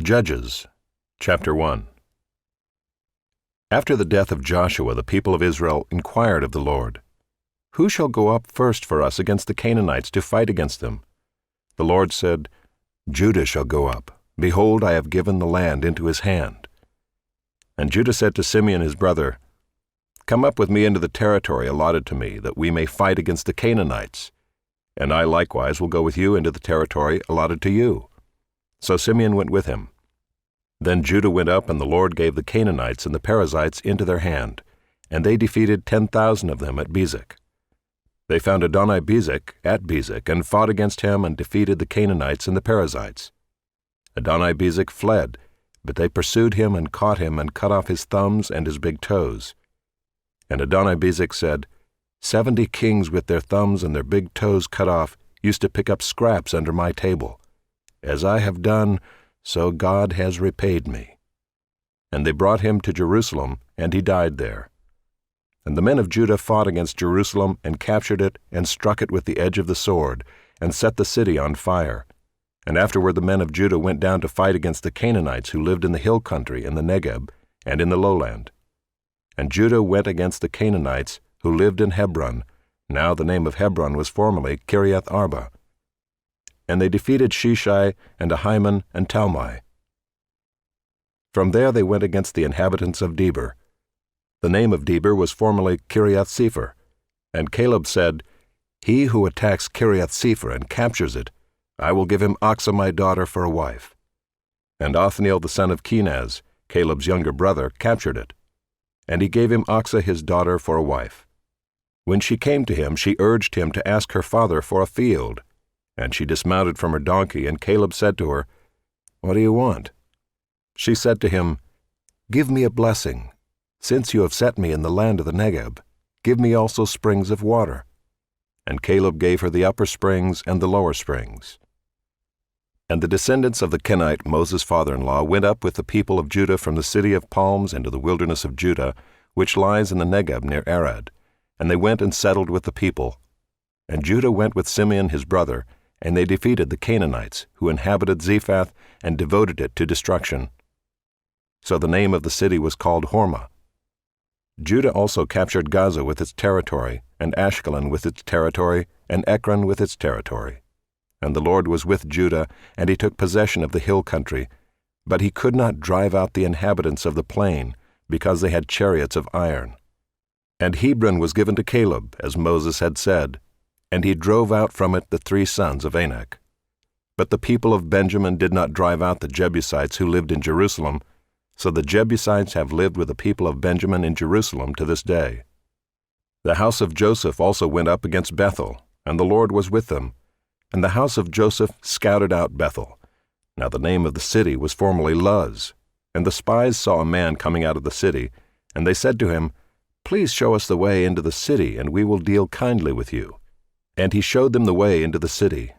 Judges, chapter 1. After the death of Joshua, the people of Israel inquired of the Lord, "Who shall go up first for us against the Canaanites to fight against them?" The Lord said, "Judah shall go up. Behold, I have given the land into his hand." And Judah said to Simeon his brother, "Come up with me into the territory allotted to me, that we may fight against the Canaanites. And I likewise will go with you into the territory allotted to you." So Simeon went with him. Then Judah went up, and the Lord gave the Canaanites and the Perizzites into their hand, and they defeated 10,000 of them at Bezek. They found Adoni-Bezek at Bezek, and fought against him, and defeated the Canaanites and the Perizzites. Adoni-Bezek fled, but they pursued him and caught him, and cut off his thumbs and his big toes. And Adoni-Bezek said, 70 kings with their thumbs and their big toes cut off used to pick up scraps under my table. As I have done, so God has repaid me. And they brought him to Jerusalem, and he died there. And the men of Judah fought against Jerusalem, and captured it, and struck it with the edge of the sword, and set the city on fire. And afterward the men of Judah went down to fight against the Canaanites who lived in the hill country, in the Negeb, and in the lowland. And Judah went against the Canaanites who lived in Hebron. Now the name of Hebron was formerly Kiriath Arba. And they defeated Sheshai and Ahiman and Talmai. From there they went against the inhabitants of Debir. The name of Debir was formerly Kiriath-Sepher. And Caleb said, "He who attacks Kiriath-Sepher and captures it, I will give him Achsah my daughter for a wife." And Othniel the son of Kenaz, Caleb's younger brother, captured it. And he gave him Achsah his daughter for a wife. When she came to him, she urged him to ask her father for a field. And she dismounted from her donkey, and Caleb said to her, "What do you want?" She said to him, "Give me a blessing. Since you have set me in the land of the Negeb, give me also springs of water." And Caleb gave her the upper springs and the lower springs. And the descendants of the Kenite, Moses' father-in-law, went up with the people of Judah from the city of palms into the wilderness of Judah, which lies in the Negeb near Arad. And they went and settled with the people. And Judah went with Simeon his brother, and they defeated the Canaanites, who inhabited Zephath, and devoted it to destruction. So the name of the city was called Hormah. Judah also captured Gaza with its territory, and Ashkelon with its territory, and Ekron with its territory. And the Lord was with Judah, and he took possession of the hill country, but he could not drive out the inhabitants of the plain, because they had chariots of iron. And Hebron was given to Caleb, as Moses had said, and he drove out from it the 3 sons of Anak. But the people of Benjamin did not drive out the Jebusites who lived in Jerusalem, so the Jebusites have lived with the people of Benjamin in Jerusalem to this day. The house of Joseph also went up against Bethel, and the Lord was with them. And the house of Joseph scouted out Bethel. Now the name of the city was formerly Luz. And the spies saw a man coming out of the city, and they said to him, "Please show us the way into the city, and we will deal kindly with you." And he showed them the way into the city.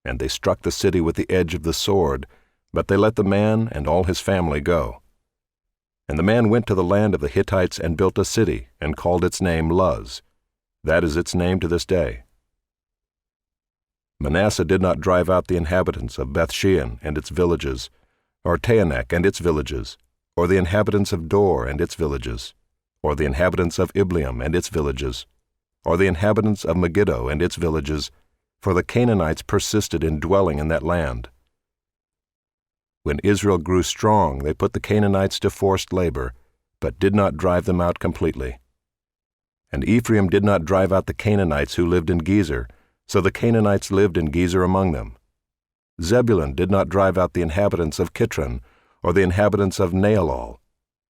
And they struck the city with the edge of the sword, but they let the man and all his family go. And the man went to the land of the Hittites and built a city, and called its name Luz. That is its name to this day. Manasseh did not drive out the inhabitants of Bethshean and its villages, or Taanach and its villages, or the inhabitants of Dor and its villages, or the inhabitants of Ibleam and its villages, or the inhabitants of Megiddo and its villages, for the Canaanites persisted in dwelling in that land. When Israel grew strong, they put the Canaanites to forced labor, but did not drive them out completely. And Ephraim did not drive out the Canaanites who lived in Gezer, so the Canaanites lived in Gezer among them. Zebulun did not drive out the inhabitants of Kitron, or the inhabitants of Naalol,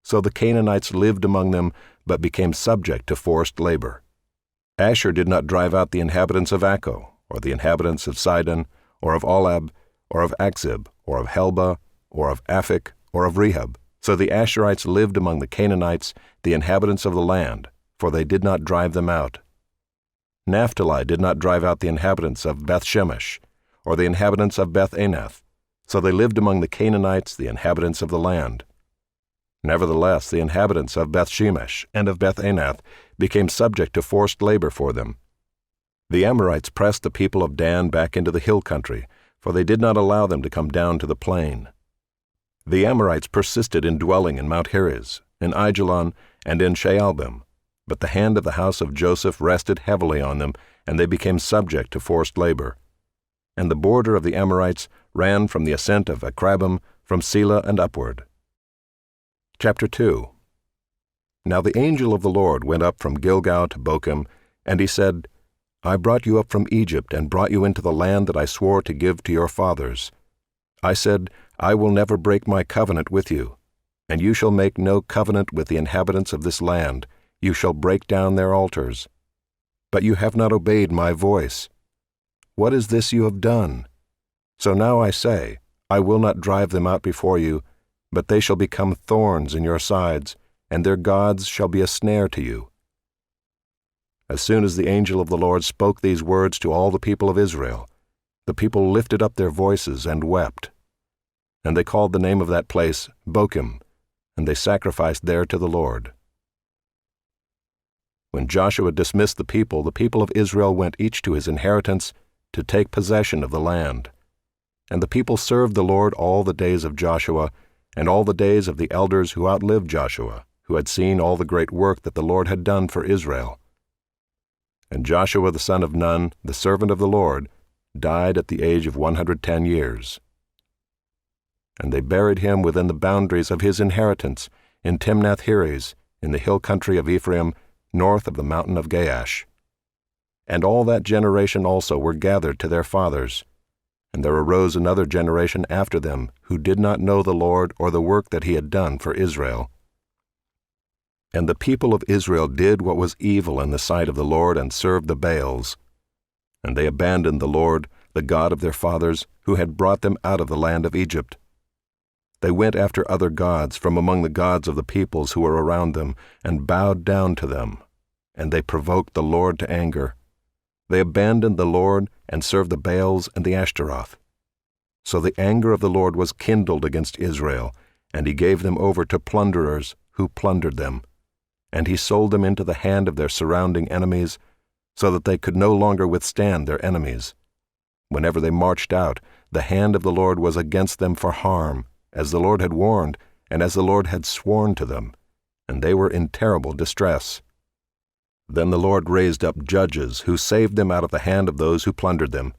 so the Canaanites lived among them, but became subject to forced labor. Asher did not drive out the inhabitants of Akko, or the inhabitants of Sidon, or of Olab, or of Akzib, or of Helba, or of Aphik, or of Rehob. So the Asherites lived among the Canaanites, the inhabitants of the land, for they did not drive them out. Naphtali did not drive out the inhabitants of Beth-Shemesh, or the inhabitants of Beth-Anath, so they lived among the Canaanites, the inhabitants of the land. Nevertheless, the inhabitants of Beth-Shemesh and of Beth-Anath became subject to forced labor for them. The Amorites pressed the people of Dan back into the hill country, for they did not allow them to come down to the plain. The Amorites persisted in dwelling in Mount Heres, in Aijalon, and in Shaalbim, but the hand of the house of Joseph rested heavily on them, and they became subject to forced labor. And the border of the Amorites ran from the ascent of Akrabim, from Selah and upward. Chapter 2. Now the angel of the Lord went up from Gilgal to Bochim, and he said, I brought you up from Egypt, and brought you into the land that I swore to give to your fathers. I said, I will never break my covenant with you, and you shall make no covenant with the inhabitants of this land. You shall break down their altars. But you have not obeyed my voice. What is this you have done? So now I say, I will not drive them out before you, but they shall become thorns in your sides, and their gods shall be a snare to you. As soon as the angel of the Lord spoke these words to all the people of Israel, the people lifted up their voices and wept. And they called the name of that place Bochim, and they sacrificed there to the Lord. When Joshua dismissed the people of Israel went each to his inheritance to take possession of the land. And the people served the Lord all the days of Joshua, and all the days of the elders who outlived Joshua, who had seen all the great work that the Lord had done for Israel. And Joshua the son of Nun, the servant of the Lord, died at the age of 110 years. And they buried him within the boundaries of his inheritance, in Timnath-Heres, in the hill country of Ephraim, north of the mountain of Gaash. And all that generation also were gathered to their fathers. And there arose another generation after them, who did not know the Lord or the work that he had done for Israel. And the people of Israel did what was evil in the sight of the Lord, and served the Baals. And they abandoned the Lord, the God of their fathers, who had brought them out of the land of Egypt. They went after other gods from among the gods of the peoples who were around them, and bowed down to them. And they provoked the Lord to anger. They abandoned the Lord, and served the Baals and the Ashtaroth. So the anger of the Lord was kindled against Israel, and he gave them over to plunderers, who plundered them. And he sold them into the hand of their surrounding enemies, so that they could no longer withstand their enemies. Whenever they marched out, the hand of the Lord was against them for harm, as the Lord had warned, and as the Lord had sworn to them, and they were in terrible distress. Then the Lord raised up judges, who saved them out of the hand of those who plundered them.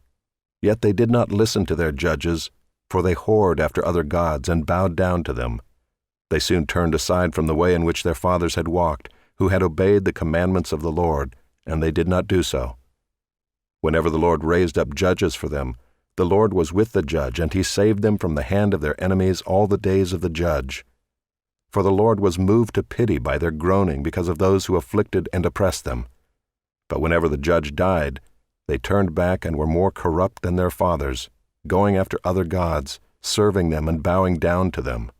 Yet they did not listen to their judges, for they whored after other gods and bowed down to them. They soon turned aside from the way in which their fathers had walked, who had obeyed the commandments of the Lord, and they did not do so. Whenever the Lord raised up judges for them, the Lord was with the judge, and he saved them from the hand of their enemies all the days of the judge. For the Lord was moved to pity by their groaning because of those who afflicted and oppressed them. But whenever the judge died, they turned back and were more corrupt than their fathers, going after other gods, serving them and bowing down to them.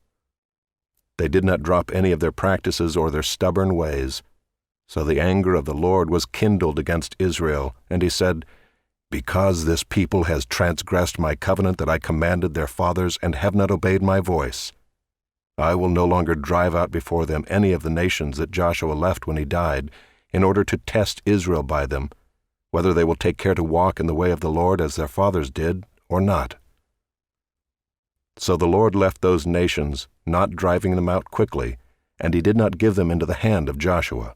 They did not drop any of their practices or their stubborn ways. So the anger of the Lord was kindled against Israel, and he said, Because this people has transgressed my covenant that I commanded their fathers, and have not obeyed my voice, I will no longer drive out before them any of the nations that Joshua left when he died, in order to test Israel by them, whether they will take care to walk in the way of the Lord as their fathers did, or not. So the Lord left those nations, not driving them out quickly, and he did not give them into the hand of Joshua.